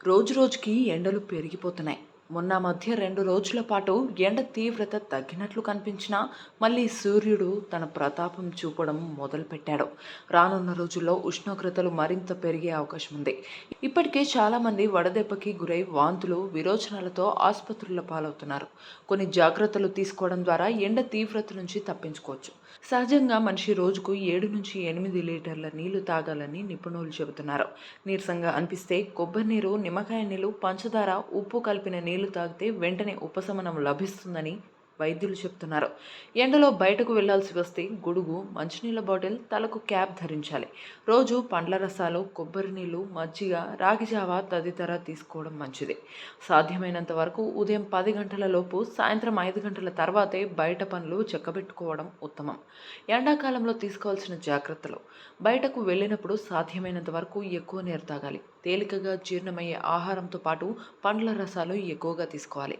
రోజురోజుకి ఎండలు పెరిగిపోతున్నాయి. మొన్న మధ్య 2 రోజుల పాటు ఎండ తీవ్రత తగ్గినట్లు కనిపించినా మళ్ళీ సూర్యుడు తన ప్రతాపం చూపడం మొదలుపెట్టాడు. రానున్న రోజుల్లో ఉష్ణోగ్రతలు మరింత పెరిగే అవకాశం ఉంది. ఇప్పటికే చాలామంది వడదెబ్బకి గురై వాంతులు, విరోచనాలతో ఆసుపత్రుల పాలవుతున్నారు. కొన్ని జాగ్రత్తలు తీసుకోవడం ద్వారా ఎండ తీవ్రత నుంచి తప్పించుకోవచ్చు. సహజంగా మనిషి రోజుకు 7 నుంచి 8 లీటర్ల నీళ్లు తాగాలని నిపుణులు చెబుతున్నారు. నీరసంగా అనిపిస్తే కొబ్బరి నీరు, నిమ్మకాయ నీళ్లు, పంచదార, ఉప్పు కలిపిన నీళ్లు తాగితే వెంటనే ఉపశమనం లభిస్తుందని వైద్యులు చెప్తున్నారు. ఎండలో బయటకు వెళ్లాల్సి వస్తే గొడుగు, మంచినీళ్ళ బాటిల్, తలకు క్యాప్ ధరించాలి. రోజు పండ్ల రసాలు, కొబ్బరి నీళ్లు, మజ్జిగ, రాగి జావ తదితర తీసుకోవడం మంచిది. సాధ్యమైనంత వరకు ఉదయం 10 గంటల లోపు, సాయంత్రం 5 గంటల తర్వాతే బయట పనులు చక్కబెట్టుకోవడం ఉత్తమం. ఎండాకాలంలో తీసుకోవాల్సిన జాగ్రత్తలు: బయటకు వెళ్ళినప్పుడు సాధ్యమైనంత వరకు ఎక్కువ నీరు తాగాలి. తేలికగా జీర్ణమయ్యే ఆహారంతో పాటు పండ్ల రసాలు ఎక్కువగా తీసుకోవాలి.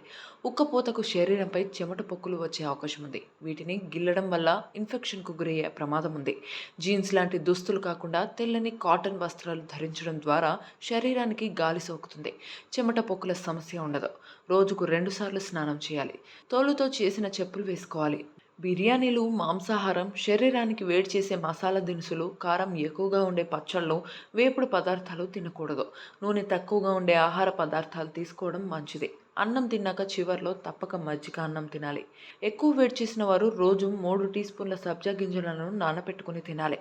ఉక్కపోతకు శరీరంపై చెమట పొక్కులు వచ్చే అవకాశం ఉంది. వీటిని గిల్లడం వల్ల ఇన్ఫెక్షన్కు గురయ్యే ప్రమాదం ఉంది. జీన్స్ లాంటి దుస్తులు కాకుండా తెల్లని కాటన్ వస్త్రాలు ధరించడం ద్వారా శరీరానికి గాలి సోకుతుంది. చెమట పొక్కుల సమస్య ఉండదు. రోజుకు 2 సార్లు స్నానం చేయాలి. తోలుతో చేసిన చెప్పులు వేసుకోవాలి. బిర్యానీలు, మాంసాహారం, శరీరానికి వేడి చేసే మసాలా దినుసులు, కారం ఎక్కువగా ఉండే పచ్చళ్ళు, వేపుడు పదార్థాలు తినకూడదు. నూనె తక్కువగా ఉండే ఆహార పదార్థాలు తీసుకోవడం మంచిది. అన్నం తిన్నాక చివర్లో తప్పక మజ్జిగ అన్నం తినాలి. ఎక్కువ వేడి చేసిన వారు రోజు 3 టీ స్పూన్ల సబ్జా గింజలను నానబెట్టుకుని తినాలి.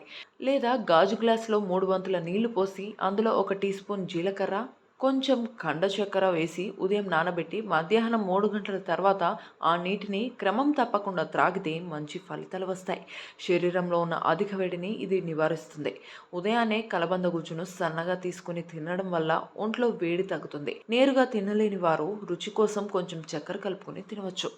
లేదా గాజు గ్లాసులో 3 వంతుల నీళ్లు పోసి అందులో 1 టీ స్పూన్ జీలకర్ర, కొంచెం కండ చక్కెర వేసి ఉదయం నానబెట్టి మధ్యాహ్నం 3 గంటల తర్వాత ఆ నీటిని క్రమం తప్పకుండా త్రాగితే మంచి ఫలితాలు వస్తాయి. శరీరంలో ఉన్న అధిక వేడిని ఇది నివారిస్తుంది. ఉదయాన్నే కలబంద గుజ్జును సన్నగా తీసుకుని తినడం వల్ల ఒంట్లో వేడి తగ్గుతుంది. నేరుగా తినలేని వారు రుచి కోసం కొంచెం చక్కెర కలుపుకొని తినవచ్చు.